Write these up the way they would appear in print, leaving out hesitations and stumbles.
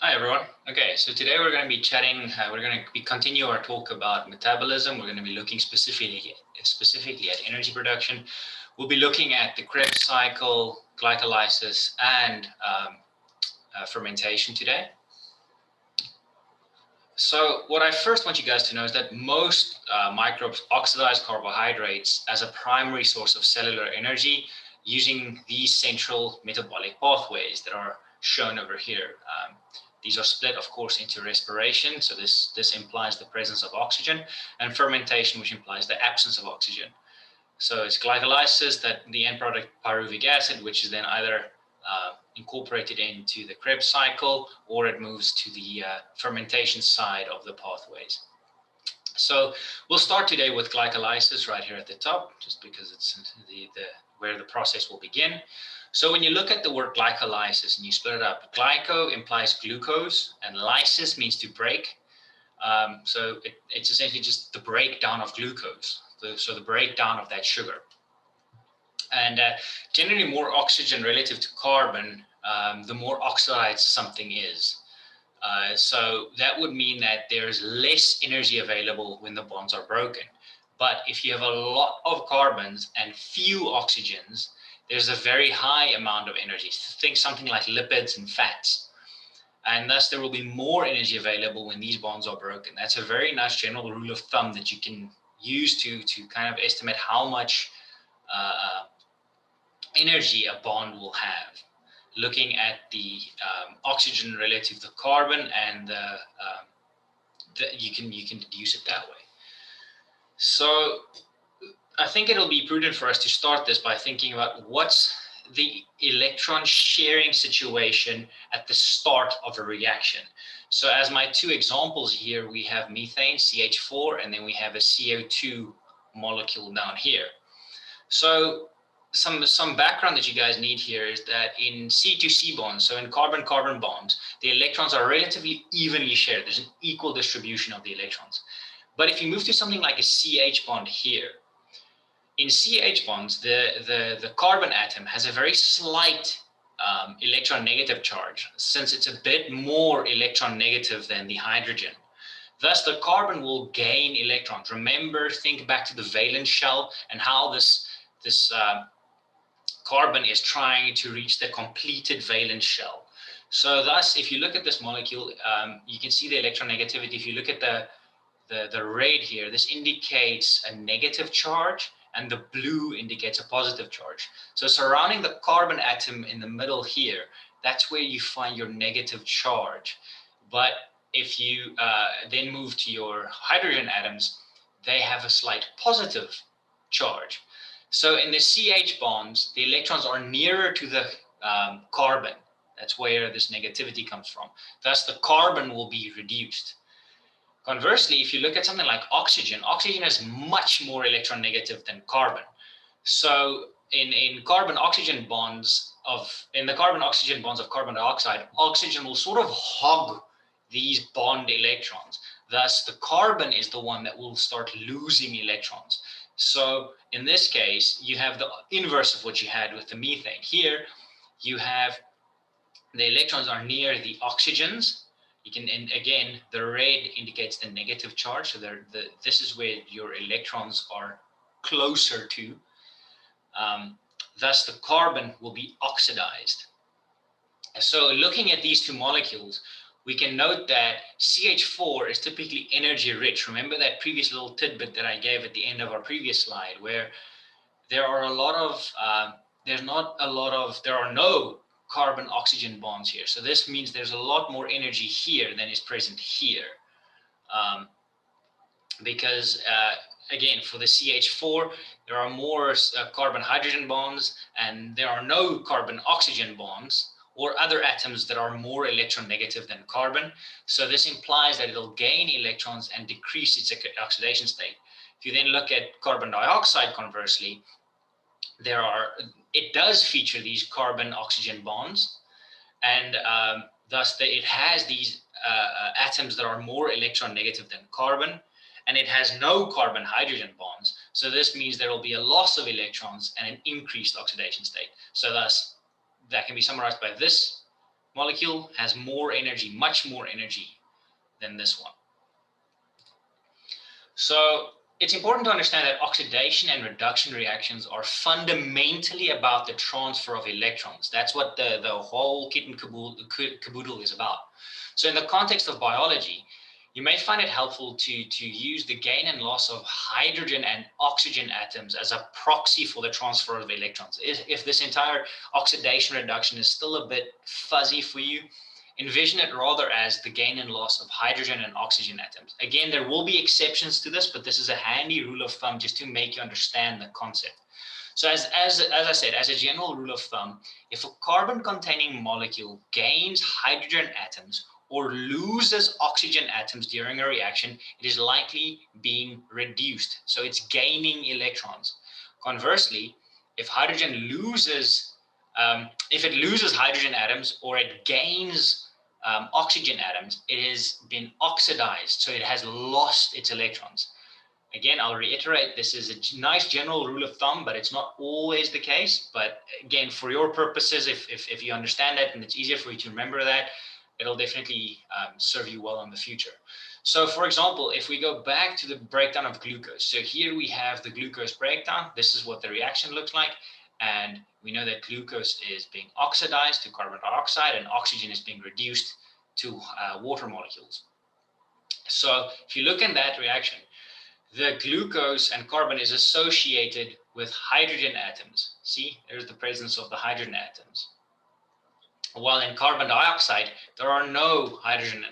Hi everyone. Okay, so today we're going to be chatting. We're going to continue our talk about metabolism. We're going to be looking specifically at energy production. We'll be looking at the Krebs cycle, glycolysis, and fermentation today. So what I first want you guys to know is that most microbes oxidize carbohydrates as a primary source of cellular energy using these central metabolic pathways that are shown over here. These are split, of course, into respiration. So this implies the presence of oxygen, and fermentation, which implies the absence of oxygen. So it's glycolysis, that the end product pyruvic acid, which is then either incorporated into the Krebs cycle, or it moves to the fermentation side of the pathways. So we'll start today with glycolysis right here at the top, just because it's where the process will begin. So when you look at the word glycolysis and you split it up, glyco implies glucose and lysis means to break. So it's essentially just the breakdown of glucose. So the breakdown of that sugar. And generally more oxygen relative to carbon, the more oxidized something is. So that would mean that there's less energy available when the bonds are broken. But if you have a lot of carbons and few oxygens, there's a very high amount of energy. Think something like lipids and fats. And thus there will be more energy available when these bonds are broken. That's a very nice general rule of thumb that you can use to kind of estimate how much energy a bond will have, looking at the oxygen relative to carbon, and you can deduce it that way. So I think it'll be prudent for us to start this by thinking about what's the electron sharing situation at the start of a reaction. So as my two examples here, we have methane, CH4, and then we have a CO2 molecule down here. So some background that you guys need here is that in C2C bonds, so in carbon-carbon bonds, the electrons are relatively evenly shared. There's an equal distribution of the electrons. But if you move to something like a CH bond here, in CH bonds, the carbon atom has a very slight electron negative charge, since it's a bit more electron negative than the hydrogen. Thus, the carbon will gain electrons. Remember, think back to the valence shell and how this carbon is trying to reach the completed valence shell. So thus, if you look at this molecule, you can see the electronegativity. If you look at the red here, this indicates a negative charge, and the blue indicates a positive charge. So surrounding the carbon atom in the middle here, that's where you find your negative charge. But if you then move to your hydrogen atoms, they have a slight positive charge. So in the CH bonds, the electrons are nearer to the carbon. That's where this negativity comes from. Thus, the carbon will be reduced. Conversely, if you look at something like oxygen, oxygen is much more electron negative than carbon. So in carbon-oxygen bonds of carbon dioxide, oxygen will sort of hog these bond electrons. Thus, the carbon is the one that will start losing electrons. So in this case, you have the inverse of what you had with the methane. Here, you have the electrons are near the oxygens. And again, the red indicates the negative charge. So this is where your electrons are closer to. Thus, the carbon will be oxidized. So looking at these two molecules, we can note that CH4 is typically energy rich. Remember that previous little tidbit that I gave at the end of our previous slide, where there are there are no carbon-oxygen bonds here. So this means there's a lot more energy here than is present here. Because again, for the CH4, there are more carbon-hydrogen bonds, and there are no carbon-oxygen bonds or other atoms that are more electron negative than carbon. So this implies that it'll gain electrons and decrease its oxidation state. If you then look at carbon dioxide, conversely, it does feature these carbon-oxygen bonds, and thus it has these atoms that are more electron negative than carbon, and it has no carbon-hydrogen bonds. So this means there will be a loss of electrons and an increased oxidation state. So thus, that can be summarized by this molecule has more energy, much more energy than this one. So it's important to understand that oxidation and reduction reactions are fundamentally about the transfer of electrons. That's what the whole kit and caboodle is about. So in the context of biology, you may find it helpful to use the gain and loss of hydrogen and oxygen atoms as a proxy for the transfer of electrons. If this entire oxidation reduction is still a bit fuzzy for you, envision it rather as the gain and loss of hydrogen and oxygen atoms. Again, there will be exceptions to this, but this is a handy rule of thumb just to make you understand the concept. So as I said, as a general rule of thumb, if a carbon-containing molecule gains hydrogen atoms or loses oxygen atoms during a reaction, it is likely being reduced. So it's gaining electrons. Conversely, if hydrogen loses, if it loses hydrogen atoms or it gains oxygen atoms, it has been oxidized, so it has lost its electrons. Again, I'll reiterate, this is a nice general rule of thumb, but it's not always the case. But again, for your purposes, if you understand that and it's easier for you to remember that, it'll definitely serve you well in the future. So for example, if we go back to the breakdown of glucose, so here we have the glucose breakdown. This is what the reaction looks like. And we know that glucose is being oxidized to carbon dioxide and oxygen is being reduced to water molecules. So if you look in that reaction, the glucose and carbon is associated with hydrogen atoms. See, there's the presence of the hydrogen atoms. While in carbon dioxide, there are no hydrogen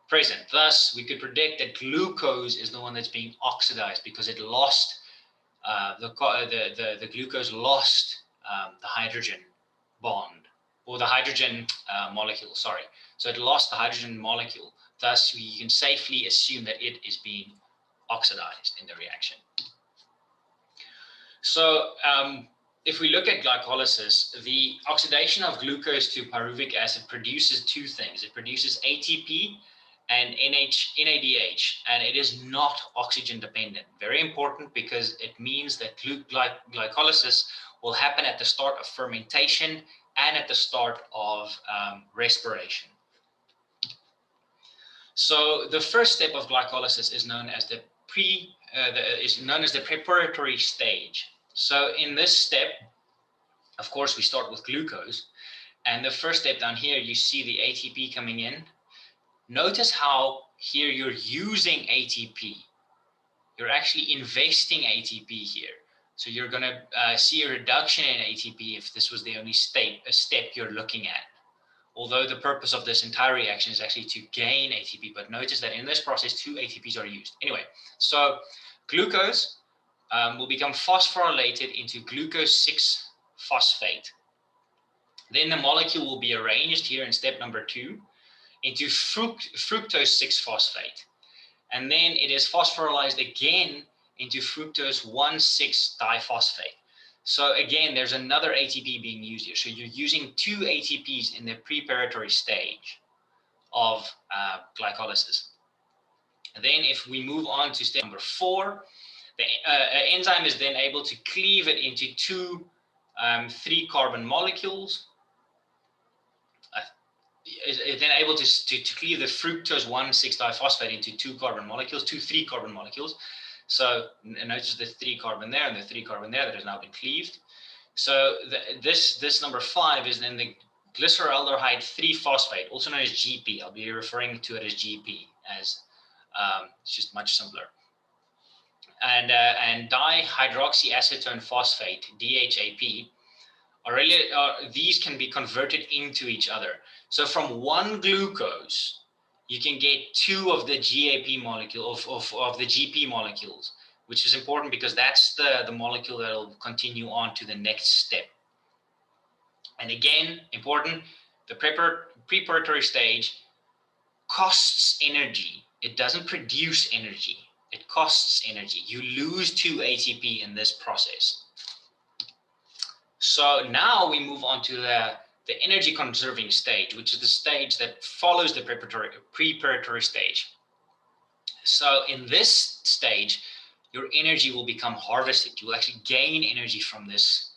present. Thus, we could predict that glucose is the one that's being oxidized because it lost the glucose lost the hydrogen bond, or the hydrogen molecule, sorry. So it lost the hydrogen molecule. Thus, we can safely assume that it is being oxidized in the reaction. So if we look at glycolysis, the oxidation of glucose to pyruvic acid produces two things. It produces ATP and NADH, and it is not oxygen dependent. Very important, because it means that glycolysis will happen at the start of fermentation and at the start of respiration. So the first step of glycolysis is known as the preparatory stage. So in this step, of course, we start with glucose, and the first step down here, you see the ATP coming in. Notice how here you're using ATP. You're actually investing ATP here. So you're going to see a reduction in ATP if this was the only step you're looking at. Although the purpose of this entire reaction is actually to gain ATP, but notice that in this process, 2 ATPs are used. Anyway, so glucose will become phosphorylated into glucose 6-phosphate. Then the molecule will be arranged here in step number 2 into fructose 6-phosphate. And then it is phosphorylized again into fructose 1,6-diphosphate. So again, there's another ATP being used here. So you're using 2 ATPs in the preparatory stage of glycolysis. And then if we move on to step number 4, the enzyme is then able to cleave it into 2 3-carbon molecules. Is then able to cleave the fructose 1,6-diphosphate into 2 carbon molecules, 2 3-carbon molecules. So notice the 3-carbon there and the 3-carbon there that has now been cleaved. So this number 5 is then the glyceraldehyde 3-phosphate, also known as GP. I'll be referring to it as GP, as it's just much simpler. And dihydroxyacetone phosphate, DHAP, these can be converted into each other. So from one glucose, you can get 2 of the GAP molecule of the GP molecules, which is important because that's the molecule that will continue on to the next step. And again, important, the preparatory stage costs energy. It doesn't produce energy. It costs energy. You lose 2 ATP in this process. So now we move on to the energy-conserving stage, which is the stage that follows the preparatory stage. So in this stage, your energy will become harvested. You will actually gain energy from this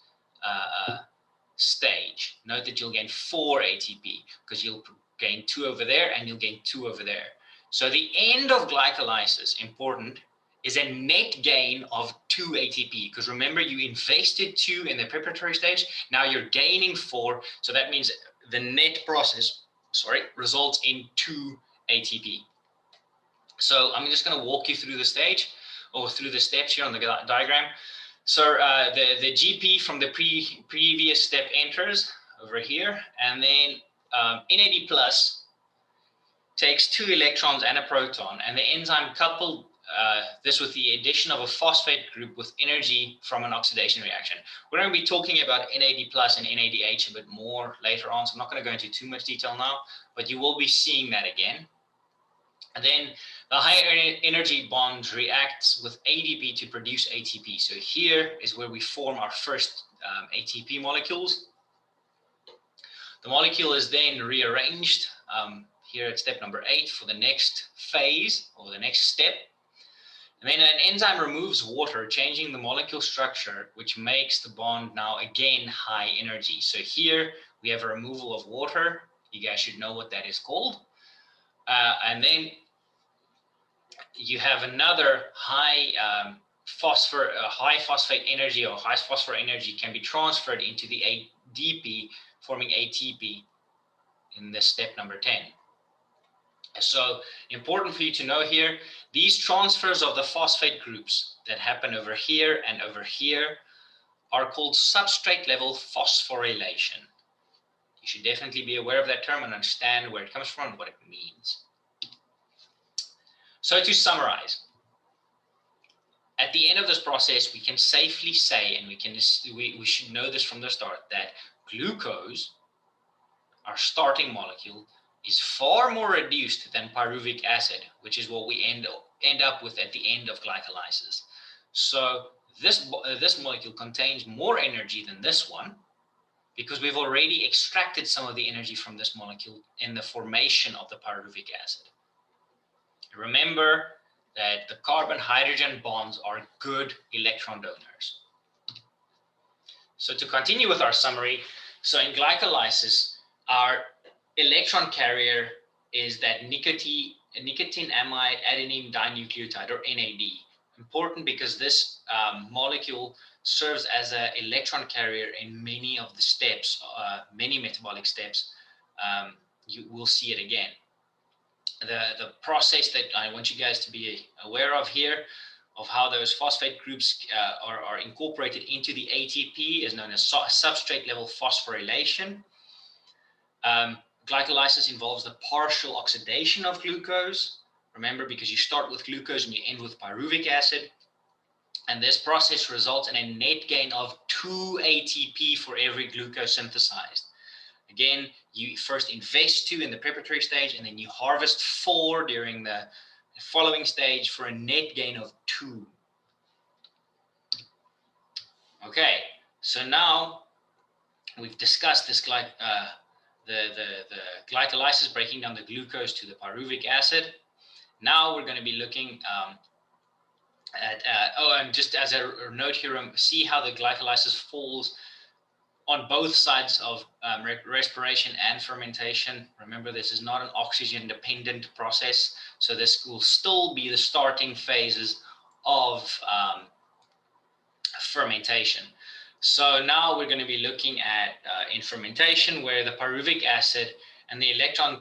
stage. Note that you'll gain 4 ATP because you'll gain 2 over there and you'll gain 2 over there. So the end of glycolysis, important, is a net gain of 2 ATP, because remember, you invested 2 in the preparatory stage, now you're gaining 4, so that means the net process, results in 2 ATP. So I'm just going to walk you through the stage, or through the steps here on the diagram. So the GP from the previous step enters over here, and then NAD plus takes 2 electrons and a proton, and the enzyme coupled this with the addition of a phosphate group with energy from an oxidation reaction. We're going to be talking about NAD plus and NADH a bit more later on, so I'm not going to go into too much detail now, but you will be seeing that again. And then the higher energy bond reacts with ADP to produce ATP. So here is where we form our first ATP molecules. The molecule is then rearranged here at step number 8 for the next phase or the next step. And then an enzyme removes water, changing the molecule structure, which makes the bond now again high energy. So here we have a removal of water. You guys should know what that is called. And then you have another high phosphate energy, or high phosphor energy can be transferred into the ADP, forming ATP in this step number 10. So important for you to know here, these transfers of the phosphate groups that happen over here and over here are called substrate level phosphorylation. You should definitely be aware of that term and understand where it comes from and what it means. So to summarize, at the end of this process, we can safely say, and we should know this from the start, that glucose, our starting molecule, is far more reduced than pyruvic acid, which is what we end up with at the end of glycolysis. So this molecule contains more energy than this one, because we've already extracted some of the energy from this molecule in the formation of the pyruvic acid. Remember that the carbon-hydrogen bonds are good electron donors. So to continue with our summary, so in glycolysis, our electron carrier is that nicotine amide adenine dinucleotide, or NAD. Important because this molecule serves as an electron carrier in many of the steps, many metabolic steps. You will see it again. The process that I want you guys to be aware of here, of how those phosphate groups are incorporated into the ATP, is known as substrate level phosphorylation. Glycolysis involves the partial oxidation of glucose. Remember, because you start with glucose and you end with pyruvic acid. And this process results in a net gain of 2 ATP for every glucose synthesized. Again, you first invest 2 in the preparatory stage, and then you harvest 4 during the following stage for a net gain of 2. Okay, so now we've discussed this the glycolysis, breaking down the glucose to the pyruvic acid. Now we're going to be looking at, and just as a note here, see how the glycolysis falls on both sides of respiration and fermentation. Remember, this is not an oxygen-dependent process, so this will still be the starting phases of fermentation. So now we're going to be looking at in fermentation, where the pyruvic acid and the electrons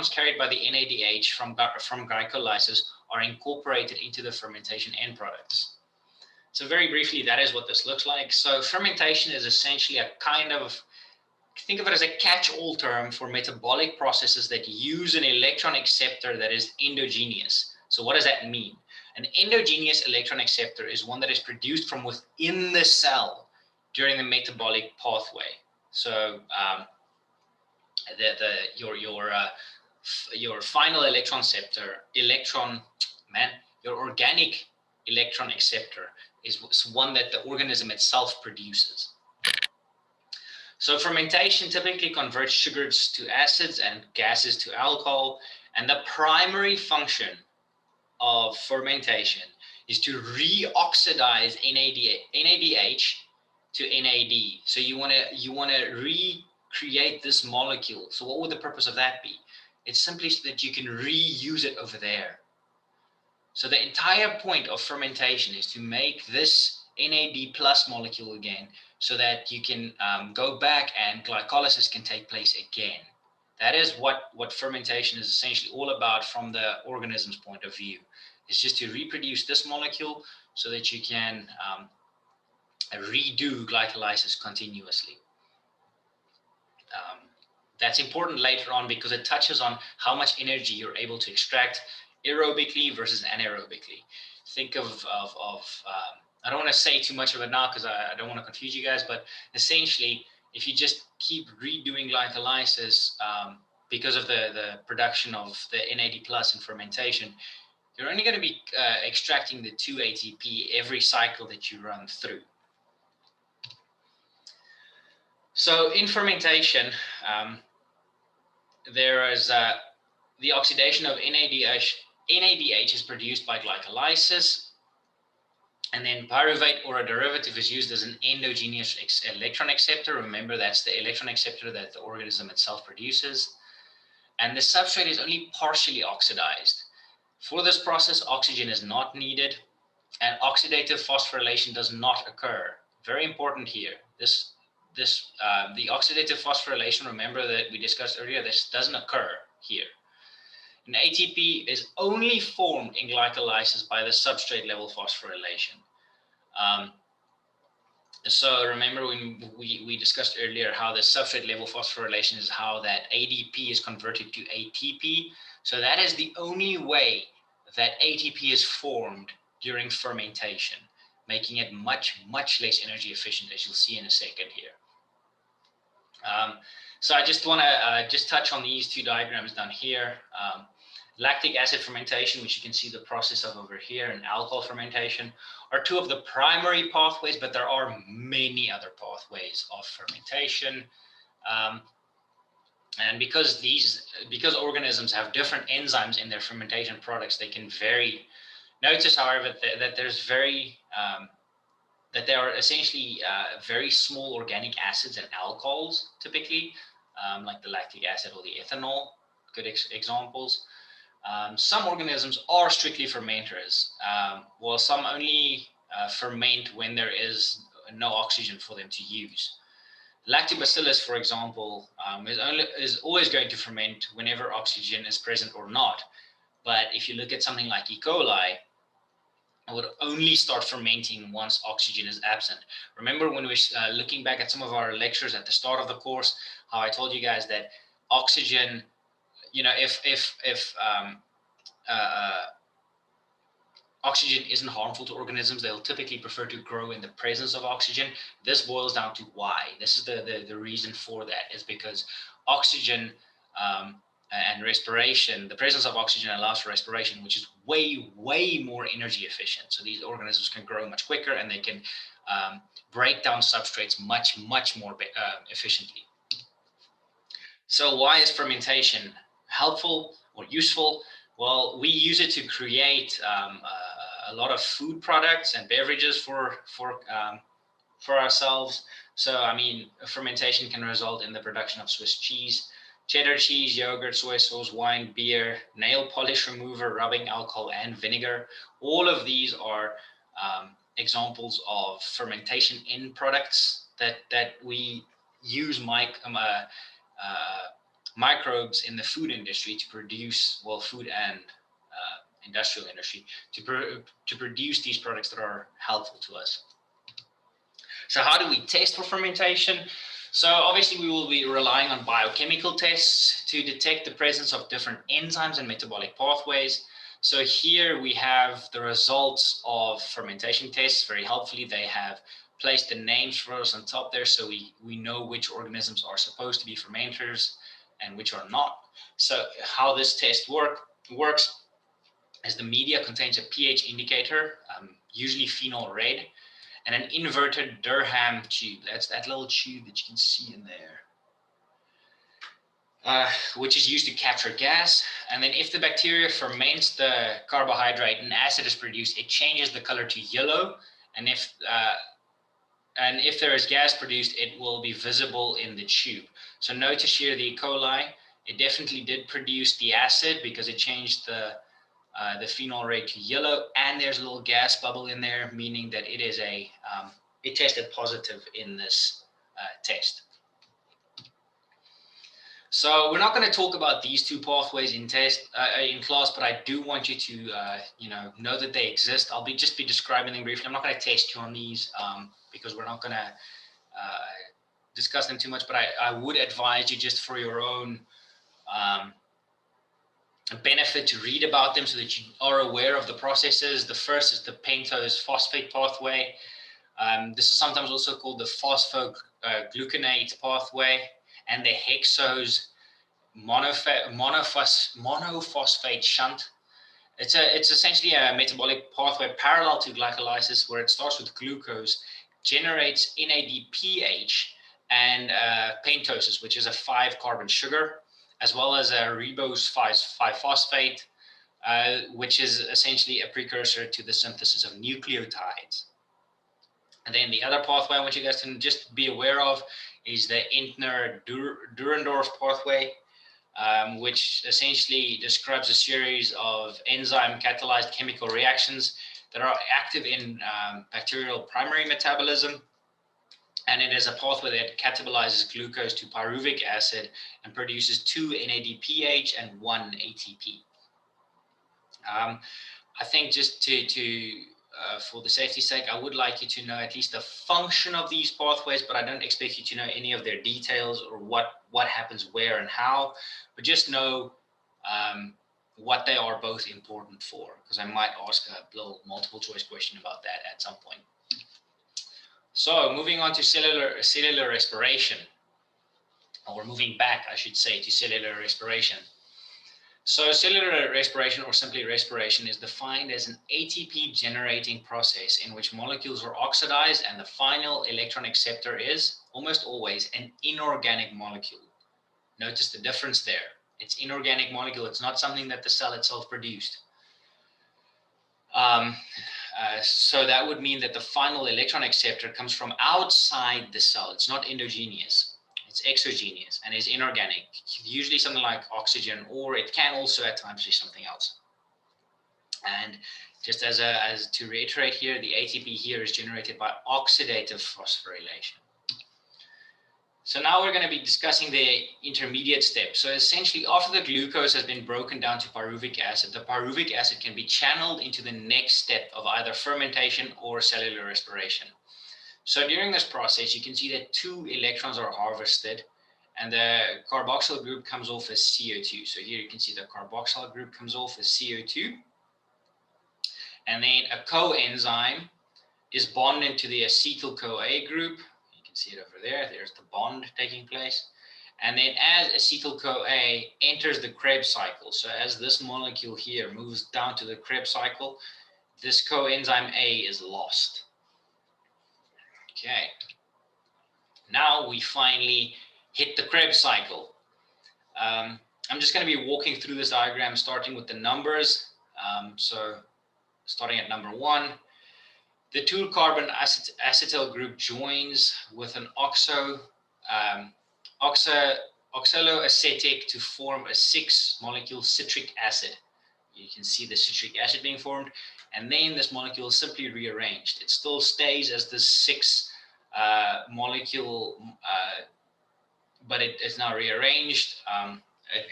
carried by the NADH from glycolysis are incorporated into the fermentation end products. So very briefly, that is what this looks like. So fermentation is essentially a kind of, think of it as a catch-all term for metabolic processes that use an electron acceptor that is endogenous. So what does that mean? An endogenous electron acceptor is one that is produced from within the cell during the metabolic pathway. So your final electron acceptor, your organic electron acceptor is one that the organism itself produces. So fermentation typically converts sugars to acids and gases to alcohol, and the primary function of fermentation is to reoxidize NADH to NAD. So you want to recreate this molecule. So what would the purpose of that be? It's simply so that you can reuse it over there. So the entire point of fermentation is to make this NAD plus molecule again, so that you can go back and glycolysis can take place again. That is what fermentation is essentially all about from the organism's point of view. It's just to reproduce this molecule so that you can redo glycolysis continuously. That's important later on because it touches on how much energy you're able to extract aerobically versus anaerobically. Think of I don't want to say too much of it now because I don't want to confuse you guys, but essentially, if you just keep redoing glycolysis because of the production of the NAD plus in fermentation, you're only going to be extracting the 2 ATP every cycle that you run through. So in fermentation, there is the oxidation of NADH is produced by glycolysis, and then pyruvate or a derivative is used as an endogenous electron acceptor. Remember, that's the electron acceptor that the organism itself produces. And the substrate is only partially oxidized. For this process, oxygen is not needed, and oxidative phosphorylation does not occur. Very important here. The oxidative phosphorylation, remember that we discussed earlier, this doesn't occur here. And ATP is only formed in glycolysis by the substrate level phosphorylation. So remember when we discussed earlier how the substrate level phosphorylation is how that ADP is converted to ATP. So that is the only way that ATP is formed during fermentation, making it much, much less energy efficient, as you'll see in a second here. So I just want to just touch on these two diagrams down here. Lactic acid fermentation, which you can see the process of over here, and alcohol fermentation are two of the primary pathways, but there are many other pathways of fermentation. And because organisms have different enzymes in their fermentation products, they can vary. Notice, however, that that there are essentially very small organic acids and alcohols, typically, like the lactic acid or the ethanol, good examples. Some organisms are strictly fermenters, while some only ferment when there is no oxygen for them to use. Lactobacillus, for example, is always going to ferment whenever oxygen is present or not. But if you look at something like E. coli, it would only start fermenting once oxygen is absent. Remember when we were looking back at some of our lectures at the start of the course, how I told you guys that oxygen, if oxygen isn't harmful to organisms, they'll typically prefer to grow in the presence of oxygen. This boils down to why. This is the reason for that, is because oxygen and respiration, the presence of oxygen allows for respiration, which is way, way more energy efficient. So these organisms can grow much quicker, and they can break down substrates much, much more efficiently. So why is fermentation helpful or useful? Well, we use it to create a lot of food products and beverages for ourselves. So, I mean, fermentation can result in the production of Swiss cheese, cheddar cheese, yogurt, soy sauce, wine, beer, nail polish remover, rubbing alcohol, and vinegar. All of these are examples of fermentation end products that we use microbes in the food industry to produce, well, food and industrial industry to produce these products that are helpful to us. So how do we test for fermentation? So obviously we will be relying on biochemical tests to detect the presence of different enzymes and metabolic pathways. So here we have the results of fermentation tests. Very helpfully, they have placed the names for us on top there, so we know which organisms are supposed to be fermenters and which are not. So how this test works is the media contains a pH indicator, usually phenol red, and an inverted Durham tube. That's that little tube that you can see in there, which is used to capture gas. And then if the bacteria ferments the carbohydrate and acid is produced, it changes the color to yellow. And if and if there is gas produced, it will be visible in the tube. So notice here the E. coli, it definitely did produce the acid because it changed the phenol red to yellow, and there's a little gas bubble in there, meaning that it is it tested positive in this test. So we're not going to talk about these two pathways in class, but I do want you to know that they exist. I'll just be describing them briefly. I'm not going to test you on these because we're not going to discuss them too much, but I would advise you just for your own benefit to read about them so that you are aware of the processes. The first is the pentose phosphate pathway. This is sometimes also called the phosphogluconate pathway, and the hexose monophosphate shunt. It's essentially a metabolic pathway parallel to glycolysis, where it starts with glucose, generates NADPH and pentosis, which is a 5-carbon sugar, as well as a ribose 5-phosphate, which is essentially a precursor to the synthesis of nucleotides. And then the other pathway I want you guys to just be aware of is the Entner-Durendorf pathway, which essentially describes a series of enzyme catalyzed chemical reactions that are active in bacterial primary metabolism. And it is a pathway that catabolizes glucose to pyruvic acid and produces 2 NADPH and 1 ATP. I think just for the safety's sake, I would like you to know at least the function of these pathways, but I don't expect you to know any of their details or what happens where and how, but just know what they are both important for, because I might ask a little multiple choice question about that at some point. So moving on to cellular respiration, or moving back, I should say, to cellular respiration. So cellular respiration, or simply respiration, is defined as an ATP generating process in which molecules are oxidized and the final electron acceptor is almost always an inorganic molecule. Notice the difference there. It's inorganic molecule. It's not something that the cell itself produced. So that would mean that the final electron acceptor comes from outside the cell. It's not endogenous. It's exogenous and is inorganic, usually something like oxygen, or it can also at times be something else. And just as to reiterate here, the ATP here is generated by oxidative phosphorylation. So now we're going to be discussing the intermediate step. So essentially, after the glucose has been broken down to pyruvic acid, the pyruvic acid can be channeled into the next step of either fermentation or cellular respiration. So during this process, you can see that 2 electrons are harvested and the carboxyl group comes off as CO2. So here you can see the carboxyl group comes off as CO2. And then a coenzyme is bonded to the acetyl-CoA group. You can see it over there. There's the bond taking place. And then as acetyl-CoA enters the Krebs cycle, so as this molecule here moves down to the Krebs cycle, this coenzyme A is lost. Okay, now we finally hit the Krebs cycle. I'm just going to be walking through this diagram starting with the numbers. So starting at number 1, the 2-carbon acetyl group joins with an oxaloacetic to form a 6-molecule citric acid. You can see the citric acid being formed, and then this molecule is simply rearranged. It still stays as the 6 molecule, but it is now rearranged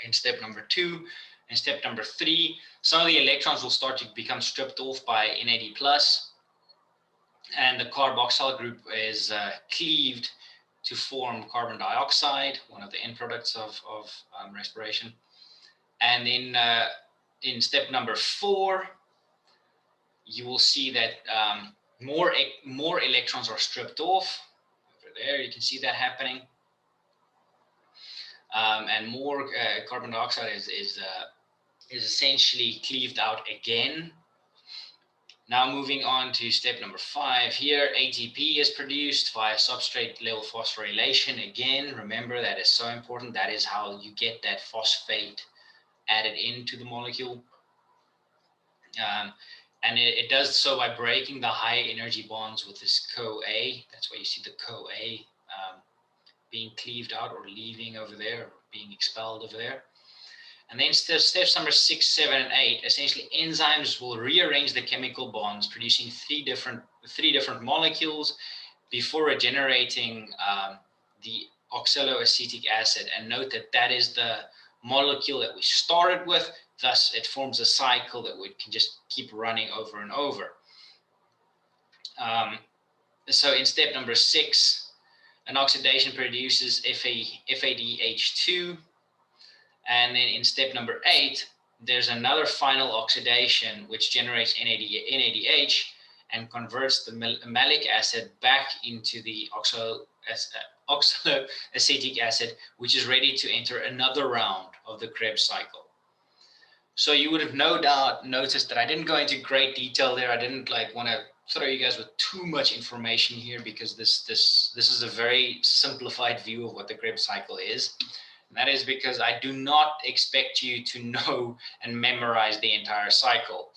in step number 2. In step number 3, some of the electrons will start to become stripped off by NAD+, and the carboxyl group is cleaved to form carbon dioxide, one of the end products of respiration. And then in step number 4, you will see that more electrons are stripped off. Over there, you can see that happening. And more carbon dioxide is essentially cleaved out again. Now moving on to step number 5 here, ATP is produced via substrate level phosphorylation. Again, remember that is so important. That is how you get that phosphate added into the molecule. And it does so by breaking the high energy bonds with this CoA. That's why you see the CoA being cleaved out or leaving over there, or being expelled over there. And then steps number 6, 7, and 8, essentially enzymes will rearrange the chemical bonds, producing three different molecules before regenerating the oxaloacetic acid. And note that that is the molecule that we started with, thus it forms a cycle that we can just keep running over and over. So in step number 6, an oxidation produces FADH2, and then in step number 8, there's another final oxidation which generates NADH and converts the malic acid back into the oxaloacetic acid, which is ready to enter another round of the Krebs cycle. So you would have no doubt noticed that I didn't go into great detail there. I didn't want to throw you guys with too much information here, because this is a very simplified view of what the Krebs cycle is. And that is because I do not expect you to know and memorize the entire cycle.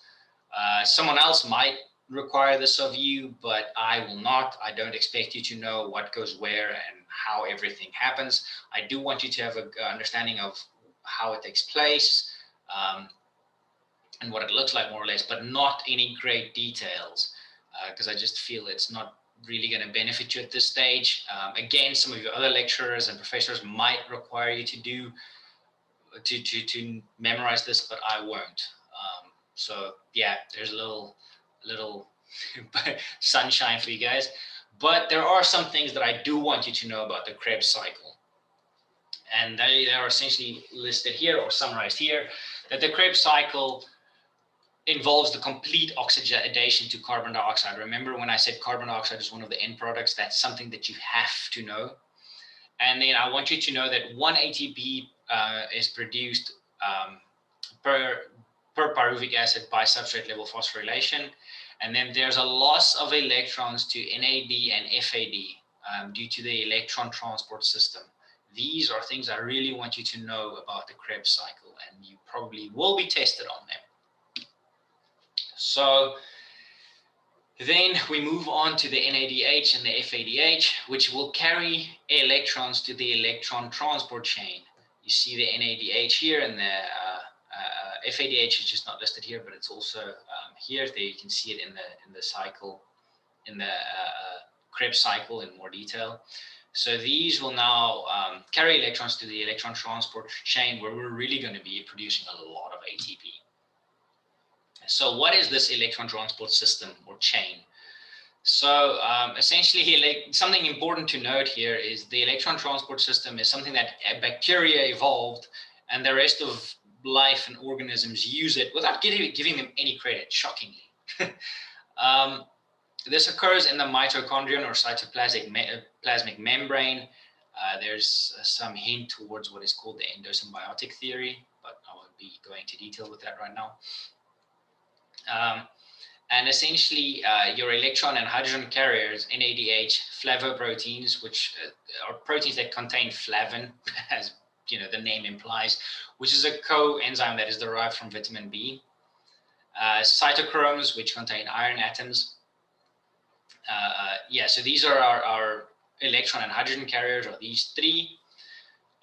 Someone else might require this of you, but I will not. I don't expect you to know what goes where and how everything happens. I do want you to have an understanding of how it takes place and what it looks like, more or less, but not any great details, because I just feel it's not really going to benefit you at this stage. Again, some of your other lecturers and professors might require you to memorize this, but I won't. So yeah, there's a little sunshine for you guys. But there are some things that I do want you to know about the Krebs cycle, and they are essentially listed here or summarized here. That the Krebs cycle involves the complete oxidation to carbon dioxide. Remember when I said carbon dioxide is one of the end products? That's something that you have to know. And then I want you to know that 1 ATP is produced per pyruvic acid by substrate level phosphorylation. And then there's a loss of electrons to NAD and FAD due to the electron transport system. These are things I really want you to know about the Krebs cycle, and you probably will be tested on them. So then we move on to the NADH and the FADH, which will carry electrons to the electron transport chain. You see the NADH here, and the FADH is just not listed here, but it's also here. There you can see it in the cycle, in the Krebs cycle in more detail. So these will now carry electrons to the electron transport chain, where we're really going to be producing a lot of ATP. So what is this electron transport system or chain? So essentially, something important to note here is the electron transport system is something that bacteria evolved, and the rest of life and organisms use it without giving them any credit, shockingly. This occurs in the mitochondrion or cytoplasmic membrane. There's some hint towards what is called the endosymbiotic theory, but I won't be going into detail with that right now. And essentially, your electron and hydrogen carriers, NADH, flavoproteins, which are proteins that contain flavin, as the name implies, which is a coenzyme that is derived from vitamin B. Cytochromes, which contain iron atoms. So these are our electron and hydrogen carriers, are these three.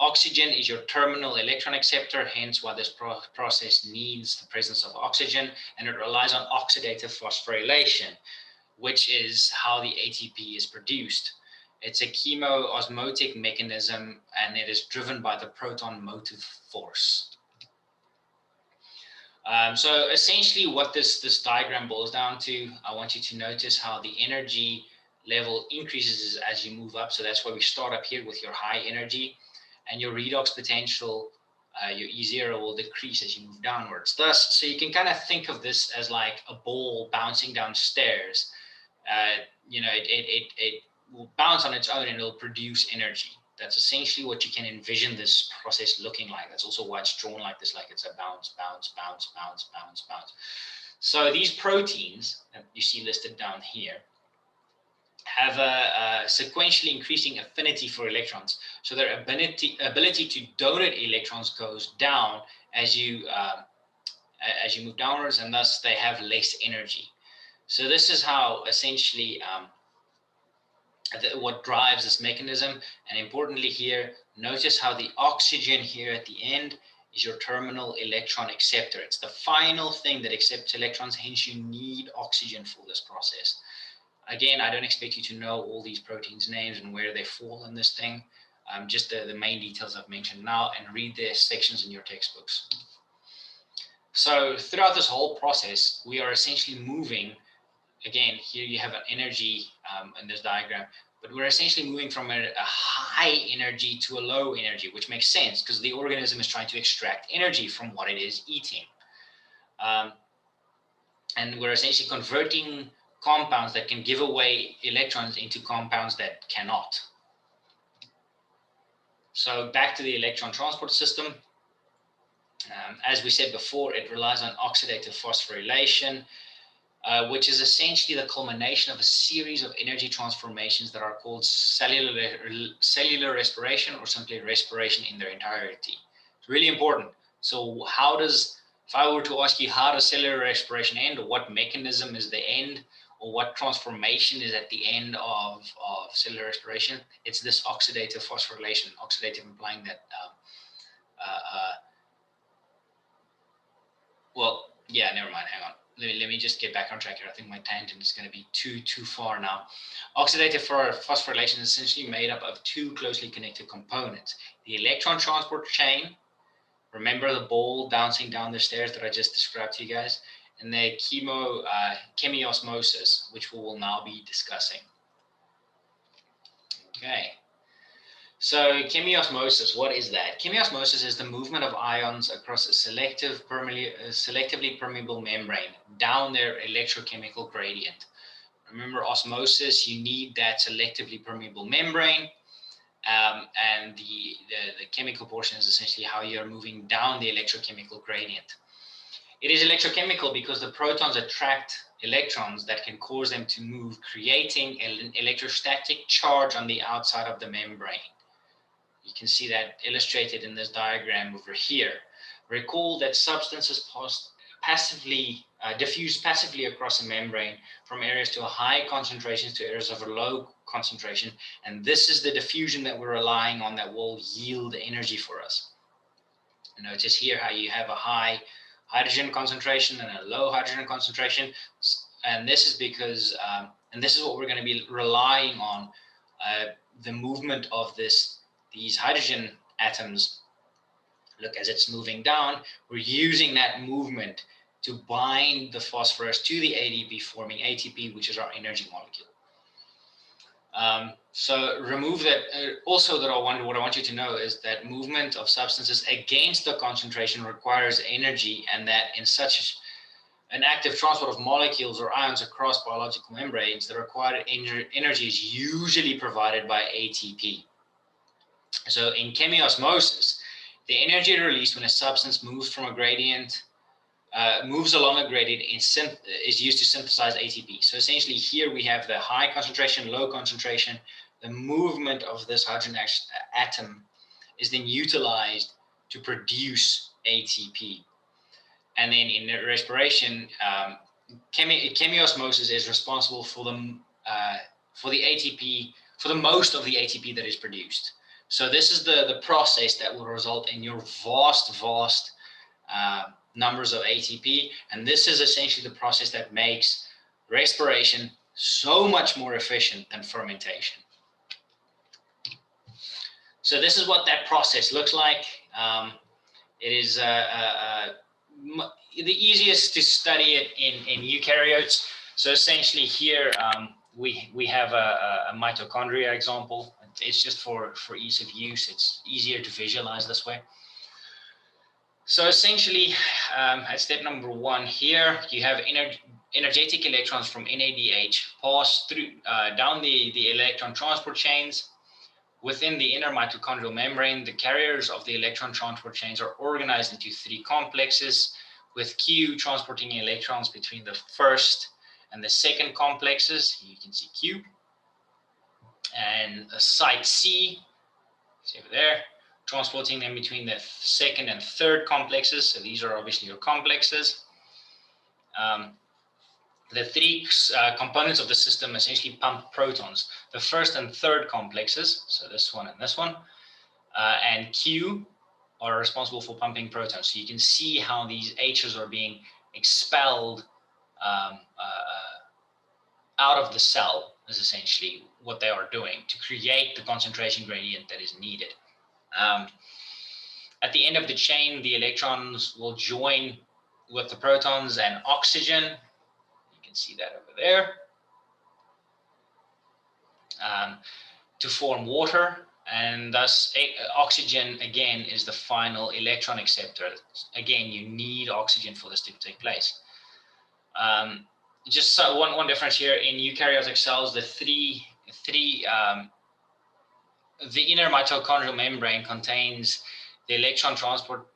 Oxygen is your terminal electron acceptor, hence why this process needs the presence of oxygen, and it relies on oxidative phosphorylation, which is how the ATP is produced. It's a chemoosmotic mechanism, and it is driven by the proton motive force. So essentially what this diagram boils down to, I want you to notice how the energy level increases as you move up. So that's why we start up here with your high energy, and your redox potential, your E0 will decrease as you move downwards. Thus, so you can kind of think of this as like a ball bouncing downstairs. It will bounce on its own and it'll produce energy. That's essentially what you can envision this process looking like. That's also why it's drawn like this, like it's a bounce, bounce, bounce, bounce, bounce, bounce. So these proteins that you see listed down here have a sequentially increasing affinity for electrons. So their ability to donate electrons goes down as you as you move downwards, and thus they have less energy. So this is how essentially what drives this mechanism. And importantly here, notice how the oxygen here at the end is your terminal electron acceptor. It's the final thing that accepts electrons, hence you need oxygen for this process. Again, I don't expect you to know all these proteins' names and where they fall in this thing, just the main details I've mentioned now, and read the sections in your textbooks. So throughout this whole process, we are essentially moving, again, here you have an energy in this diagram, but we're essentially moving from a high energy to a low energy, which makes sense because the organism is trying to extract energy from what it is eating. And we're essentially converting compounds that can give away electrons into compounds that cannot. So back to the electron transport system. As we said before, it relies on oxidative phosphorylation, which is essentially the culmination of a series of energy transformations that are called cellular respiration, or simply respiration in their entirety. It's really important. So how does, if I were to ask you, how does cellular respiration end, or what mechanism is the end, or what transformation is at the end of cellular respiration, it's this oxidative phosphorylation. Oxidative implying that, well, yeah, never mind, hang on. Let me just get back on track here. I think my tangent is going to be too far now. Oxidative phosphorylation is essentially made up of two closely connected components. The electron transport chain, remember the ball bouncing down the stairs that I just described to you guys, and the chemiosmosis, which we will now be discussing. Okay. So chemiosmosis, what is that? Chemiosmosis is the movement of ions across a selectively permeable membrane down their electrochemical gradient. Remember osmosis, you need that selectively permeable membrane, and the chemical portion is essentially how you're moving down the electrochemical gradient. It is electrochemical because the protons attract electrons that can cause them to move, creating an electrostatic charge on the outside of the membrane. You can see that illustrated in this diagram over here. Recall that substances diffuse passively across a membrane from areas to a high concentration to areas of a low concentration. And this is the diffusion that we're relying on that will yield energy for us. Notice here how you have a high hydrogen concentration and a low hydrogen concentration. And this is because, and this is what we're going to be relying on, the movement of these hydrogen atoms. Look, as it's moving down, we're using that movement to bind the phosphorus to the ADP, forming ATP, which is our energy molecule. So remove that. What I want you to know is that movement of substances against the concentration requires energy, and that in such an active transport of molecules or ions across biological membranes, the required energy is usually provided by ATP. So in chemiosmosis, the energy released when a substance moves from a gradient, moves along a gradient is used to synthesize ATP. So essentially here we have the high concentration, low concentration. The movement of this hydrogen atom is then utilized to produce ATP. And then in the respiration, chemiosmosis is responsible for the ATP, for the most of the ATP that is produced. So this is the process that will result in your vast numbers of ATP. And this is essentially the process that makes respiration so much more efficient than fermentation. So this is what that process looks like. It is the easiest to study it in eukaryotes. So essentially here we have a mitochondria example. It's just for ease of use. It's easier to visualize this way. So essentially, at step number 1 here, you have energetic electrons from NADH pass through down the electron transport chains. Within the inner mitochondrial membrane, the carriers of the electron transport chains are organized into 3 complexes, with Q transporting electrons between the first and the second complexes. You can see Q. And site C, see over there, transporting them between the second and third complexes. So these are obviously your complexes. The three components of the system essentially pump protons. The first and third complexes, so this one and this one, and Q are responsible for pumping protons. So you can see how these H's are being expelled out of the cell, is essentially what they are doing to create the concentration gradient that is needed. At the end of the chain, the electrons will join with the protons and oxygen. You can see that over there. To form water, and thus oxygen again is the final electron acceptor. Again, you need oxygen for this to take place. Just so one difference here in eukaryotic cells, the inner mitochondrial membrane contains the electron transport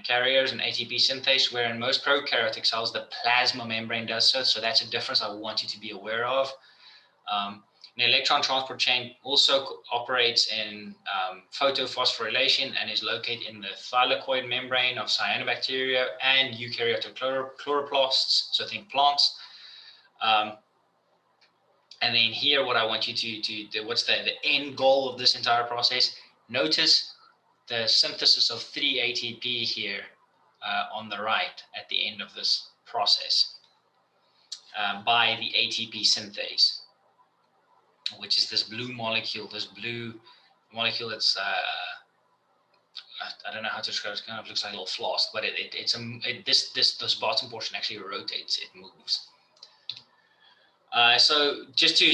carriers and ATP synthase, where in most prokaryotic cells, the plasma membrane does so. So that's a difference I want you to be aware of. An electron transport chain also operates in photophosphorylation and is located in the thylakoid membrane of cyanobacteria and eukaryotic chloroplasts, so think plants. And then here, what I want you to do, what's the end goal of this entire process? Notice the synthesis of 3 ATP here on the right at the end of this process by the ATP synthase, which is this blue molecule that's I don't know how to describe it. It kind of looks like a little floss, but this bottom portion actually rotates, it moves. So just to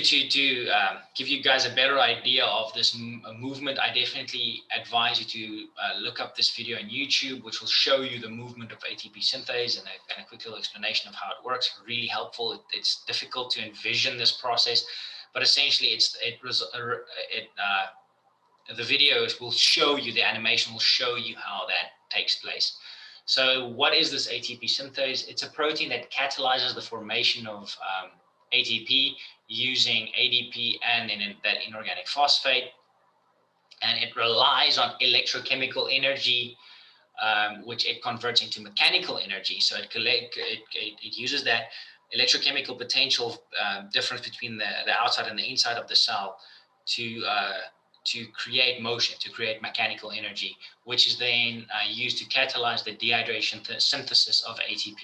give you guys a better idea of this movement, I definitely advise you to look up this video on YouTube, which will show you the movement of ATP synthase and a quick little explanation of how it works. Really helpful. It's difficult to envision this process, but essentially the videos will show you, the animation will show you how that takes place. So what is this ATP synthase? It's a protein that catalyzes the formation of ATP using ADP and that inorganic phosphate, and it relies on electrochemical energy, which it converts into mechanical energy. So it uses that electrochemical potential difference between the outside and the inside of the cell to create motion, to create mechanical energy, which is then used to catalyze the dehydration synthesis of ATP.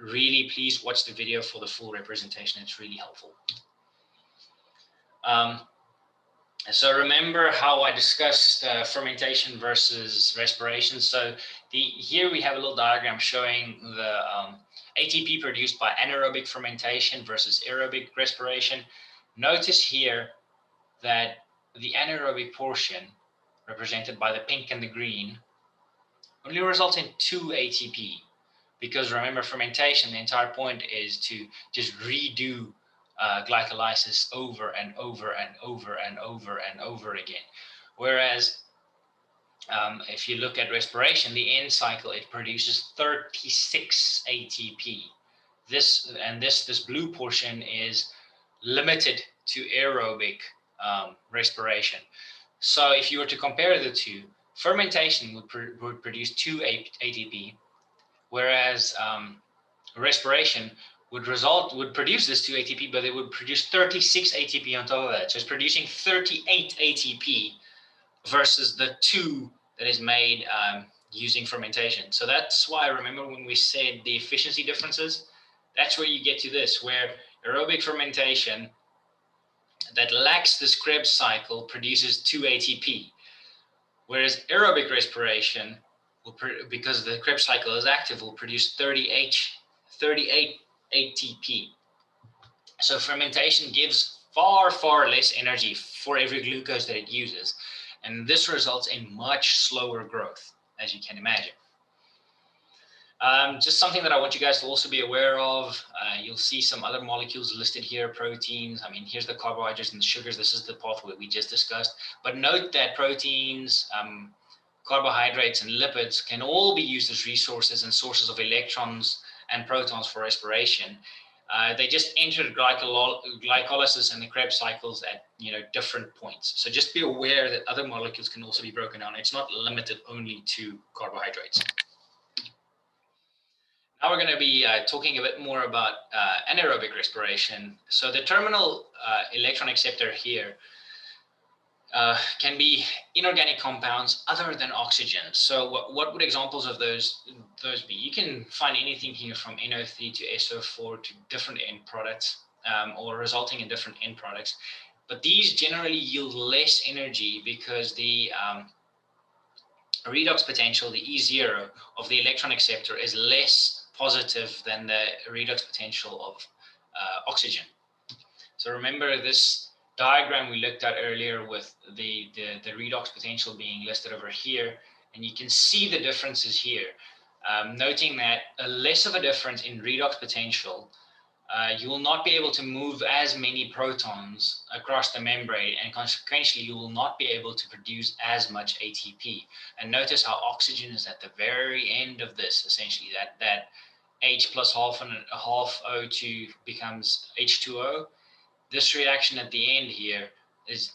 Really, please watch the video for the full representation. It's really helpful. So remember how I discussed fermentation versus respiration. So here we have a little diagram showing the ATP produced by anaerobic fermentation versus aerobic respiration. Notice here that the anaerobic portion, represented by the pink and the green, only results in 2 ATP. Because remember, fermentation, the entire point is to just redo glycolysis over and over and over and over and over again. Whereas if you look at respiration, the end cycle, it produces 36 ATP. This blue portion is limited to aerobic respiration. So if you were to compare the two, fermentation would produce 2 ATP, whereas respiration would produce this 2 ATP, but it would produce 36 ATP on top of that. So it's producing 38 ATP versus the 2 that is made using fermentation. So that's why, remember when we said the efficiency differences, that's where you get to this, where aerobic fermentation that lacks this Krebs cycle produces 2 ATP, whereas aerobic respiration, because the Krebs cycle is active, will produce 38 ATP. So fermentation gives far, far less energy for every glucose that it uses. And this results in much slower growth, as you can imagine. Just something that I want you guys to also be aware of. You'll see some other molecules listed here, proteins. I mean, here's the carbohydrates and the sugars. This is the pathway we just discussed. But note that proteins, carbohydrates, and lipids can all be used as resources and sources of electrons and protons for respiration. They just entered glycolysis and the Krebs cycles at different points. So just be aware that other molecules can also be broken down. It's not limited only to carbohydrates. Now we're going to be talking a bit more about anaerobic respiration. So the terminal electron acceptor here can be inorganic compounds other than oxygen. So what would examples of those be? You can find anything here from NO3 to SO4 to different end products, or resulting in different end products. But these generally yield less energy because the redox potential, the E0 of the electron acceptor, is less positive than the redox potential of oxygen. So remember this diagram we looked at earlier with the redox potential being listed over here, and you can see the differences here. Noting that less of a difference in redox potential, you will not be able to move as many protons across the membrane, and consequently you will not be able to produce as much ATP. And notice how oxygen is at the very end of this, essentially, that H plus half O2 becomes H2O. This reaction at the end here is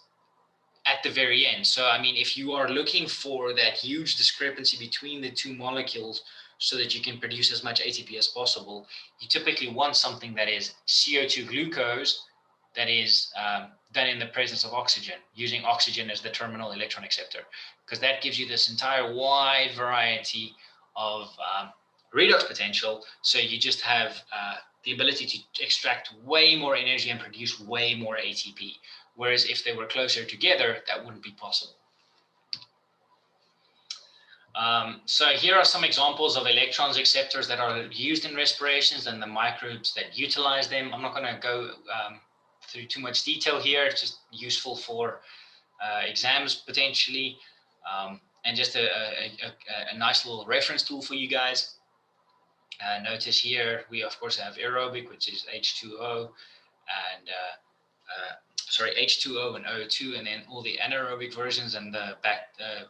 at the very end. So, I mean, if you are looking for that huge discrepancy between the two molecules so that you can produce as much ATP as possible, you typically want something that is CO2 glucose that is done in the presence of oxygen, using oxygen as the terminal electron acceptor, because that gives you this entire wide variety of redox potential. So you just have the ability to extract way more energy and produce way more ATP. Whereas if they were closer together, that wouldn't be possible. So here are some examples of electrons acceptors that are used in respirations and the microbes that utilize them. I'm not going to go through too much detail here. It's just useful for exams potentially, and just a nice little reference tool for you guys. Notice here we of course have aerobic, which is H2O, and H2O and O2, and then all the anaerobic versions and the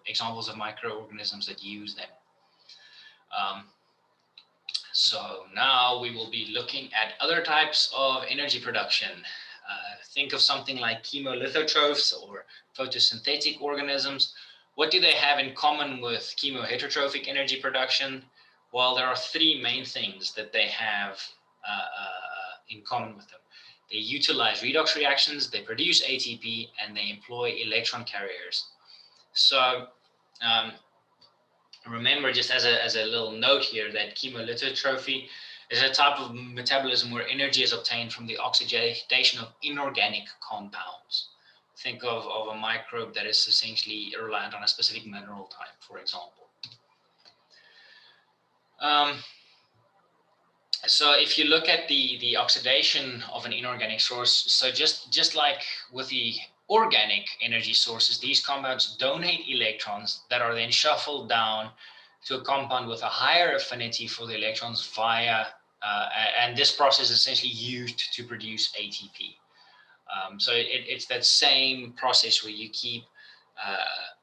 examples of microorganisms that use them. So now we will be looking at other types of energy production. Think of something like chemolithotrophs or photosynthetic organisms. What do they have in common with chemoheterotrophic energy production? Well, there are three main things that they have in common with them. They utilize redox reactions, they produce ATP, and they employ electron carriers. So remember, just as a little note here, that chemolithotrophy is a type of metabolism where energy is obtained from the oxidation of inorganic compounds. Think of a microbe that is essentially reliant on a specific mineral type, for example. So if you look at the oxidation of an inorganic source, so just like with the organic energy sources, these compounds donate electrons that are then shuffled down to a compound with a higher affinity for the electrons via, and this process is essentially used to produce ATP. So it's that same process where you keep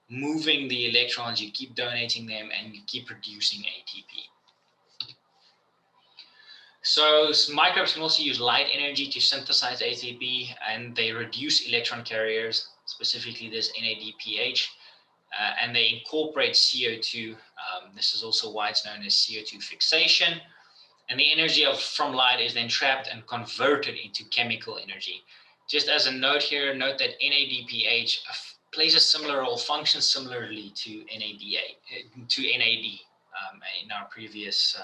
moving the electrons, you keep donating them, and you keep producing ATP. So microbes can also use light energy to synthesize ATP, and they reduce electron carriers, specifically this NADPH, and they incorporate CO2. This is also why it's known as CO2 fixation. And the energy from light is then trapped and converted into chemical energy. Just as a note here, note that NADPH plays a similar role, functions similarly to NAD in our previous,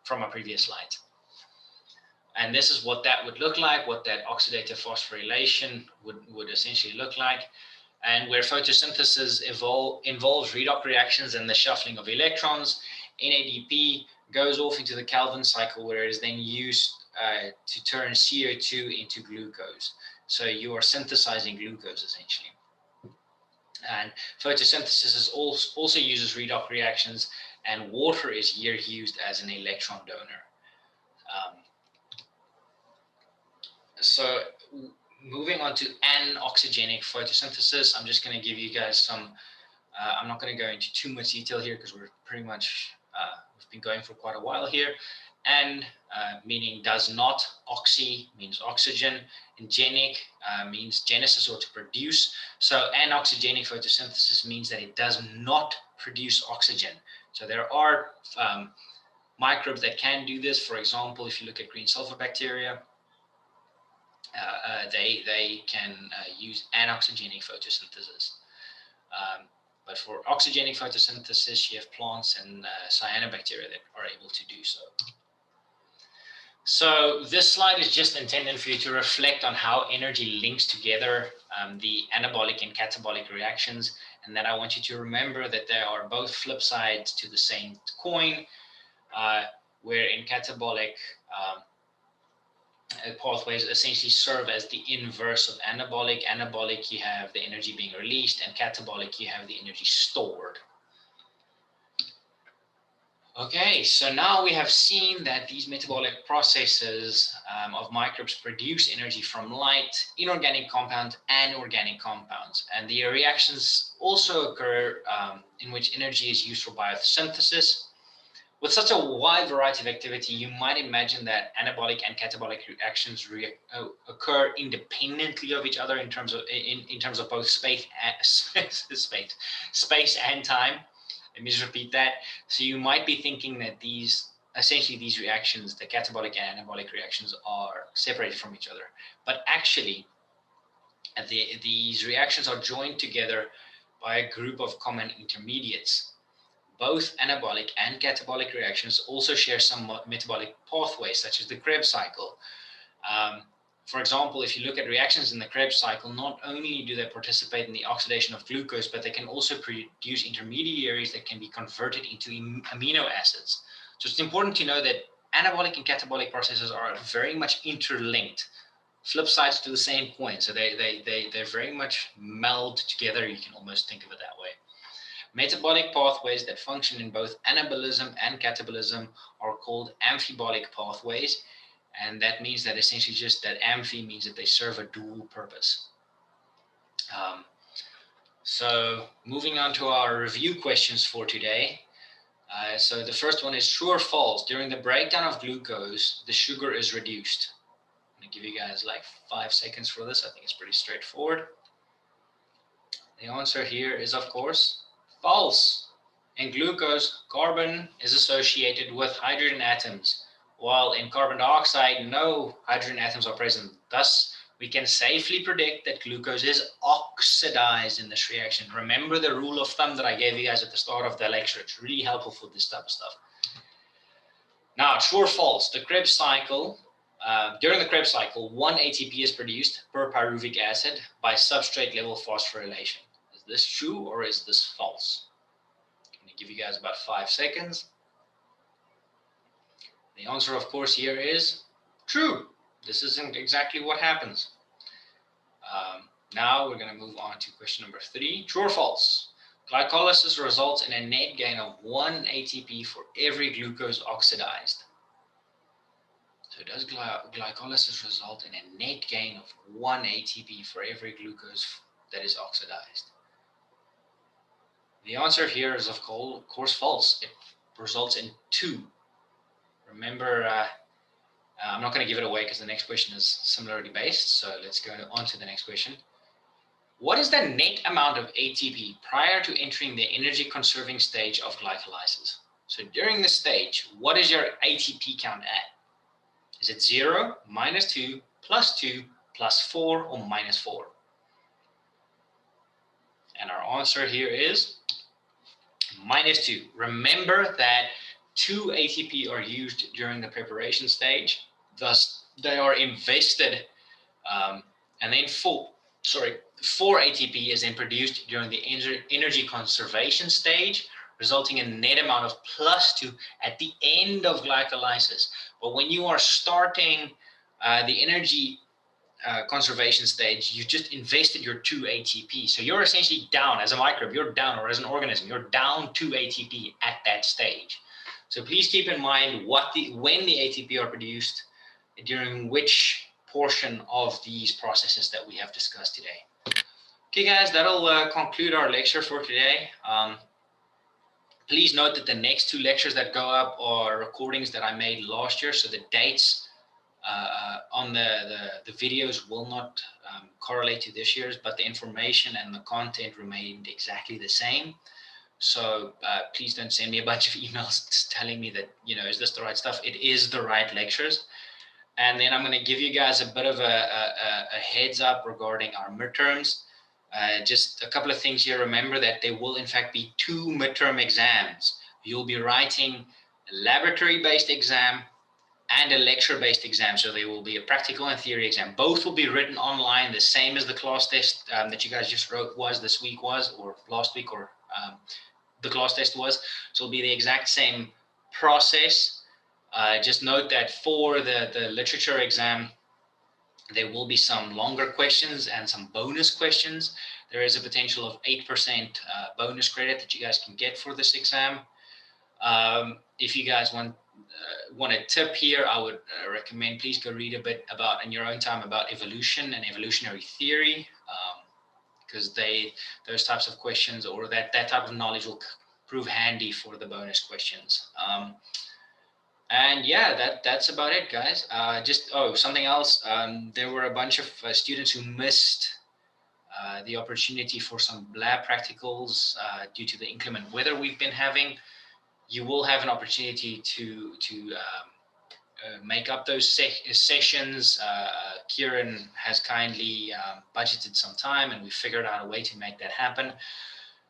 from our previous slides. And this is what that would look like, what that oxidative phosphorylation would essentially look like. And where photosynthesis involves redox reactions and the shuffling of electrons, NADP goes off into the Calvin cycle, where it is then used to turn CO2 into glucose. So you are synthesizing glucose essentially. And photosynthesis also uses redox reactions, and water is here used as an electron donor. So moving on to anoxygenic photosynthesis, I'm just going to give you guys some, I'm not going to go into too much detail here because we're pretty much we've been going for quite a while here. An meaning does not, oxy means oxygen, and genic means genesis or to produce. So anoxygenic photosynthesis means that it does not produce oxygen. So there are microbes that can do this. For example, if you look at green sulfur bacteria, they can use anoxygenic photosynthesis. But for oxygenic photosynthesis, you have plants and cyanobacteria that are able to do so. So this slide is just intended for you to reflect on how energy links together the anabolic and catabolic reactions, and that I want you to remember that there are both flip sides to the same coin, where in catabolic pathways essentially serve as the inverse of anabolic. Anabolic, you have the energy being released, and catabolic, you have the energy stored. Okay, so now we have seen that these metabolic processes of microbes produce energy from light, inorganic compounds, and organic compounds. And the reactions also occur in which energy is used for biosynthesis. With such a wide variety of activity, you might imagine that anabolic and catabolic reactions occur independently of each other in terms of both space and time. Let me just repeat that. So you might be thinking that essentially these reactions, the catabolic and anabolic reactions, are separated from each other. But actually, these reactions are joined together by a group of common intermediates. Both anabolic and catabolic reactions also share some metabolic pathways, such as the Krebs cycle. For example, if you look at reactions in the Krebs cycle, not only do they participate in the oxidation of glucose, but they can also produce intermediaries that can be converted into amino acids. So it's important to know that anabolic and catabolic processes are very much interlinked, flip sides to the same coin. So they're very much meld together. You can almost think of it that way. Metabolic pathways that function in both anabolism and catabolism are called amphibolic pathways. And that means that essentially just that amphi means that they serve a dual purpose. So moving on to our review questions for today. So the first one is true or false. During the breakdown of glucose, the sugar is reduced. I'm going to give you guys like 5 seconds for this. I think it's pretty straightforward. The answer here is, of course, false. In glucose, carbon is associated with hydrogen atoms, while in carbon dioxide, no hydrogen atoms are present. Thus, we can safely predict that glucose is oxidized in this reaction. Remember the rule of thumb that I gave you guys at the start of the lecture. It's really helpful for this type of stuff. Now, true or false, the Krebs cycle, during the Krebs cycle, 1 ATP is produced per pyruvic acid by substrate level phosphorylation. Is this true or is this false? I'm going to give you guys about 5 seconds. The answer, of course, here is true. This isn't exactly what happens. Now we're going to move on to question number 3. True or false? Glycolysis results in a net gain of 1 ATP for every glucose oxidized. So does glycolysis result in a net gain of 1 ATP for every glucose that is oxidized? The answer here is, of course, false. It results in 2. Remember, I'm not going to give it away because the next question is similarly based. So let's go on to the next question. What is the net amount of ATP prior to entering the energy-conserving stage of glycolysis? So during this stage, what is your ATP count at? Is it 0, -2, +2, +4, or -4? And our answer here is -2. Remember that 2 ATP are used during the preparation stage, thus they are invested, and then 4 ATP is then produced during the energy conservation stage, resulting in a net amount of +2 at the end of glycolysis. But when you are starting the energy conservation stage, you just invested your 2 ATP. So you're essentially down as a microbe, you're down, or as an organism, you're down 2 ATP at that stage. So please keep in mind when the ATP are produced, during which portion of these processes that we have discussed today. Okay, guys, that'll conclude our lecture for today. Please note that the next 2 lectures that go up are recordings that I made last year, so the dates on the videos will not correlate to this year's, but the information and the content remained exactly the same. So please don't send me a bunch of emails telling me that, you know, is this the right stuff? It is the right lectures. And then I'm going to give you guys a bit of a heads up regarding our midterms. Just a couple of things here. Remember that there will in fact be 2 midterm exams. You'll be writing a laboratory-based exam and a lecture-based exam. So there will be a practical and theory exam. Both will be written online, the same as the class test that you guys just wrote this week was, or last week, or the class test was. So it'll be the exact same process. Just note that for the literature exam, there will be some longer questions and some bonus questions. There is a potential of 8% bonus credit that you guys can get for this exam. If you guys want a tip here, I would recommend please go read a bit about in your own time about evolution and evolutionary theory, because those types of questions or that type of knowledge will prove handy for the bonus questions. And yeah, that's about it, guys. Something else. There were a bunch of students who missed the opportunity for some lab practicals due to the inclement weather we've been having. You will have an opportunity to make up those sessions. Kieran has kindly budgeted some time, and we figured out a way to make that happen.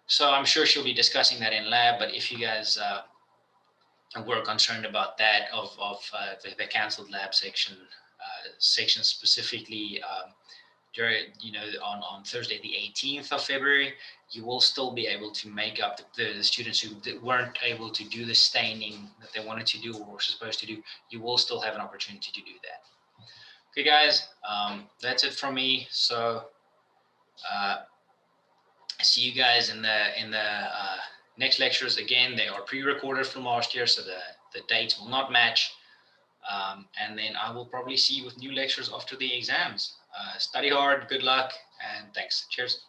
So I'm sure she'll be discussing that in lab. But if you guys were concerned about that of the cancelled lab section specifically during, on Thursday the 18th of February, you will still be able to make up the students who weren't able to do the staining that they wanted to do or were supposed to do. You will still have an opportunity to do that. Okay, guys, that's it from me. So see you guys in the next lectures. Again, they are pre-recorded from last year, so the dates will not match. And then I will probably see you with new lectures after the exams. Study hard, good luck, and thanks. Cheers.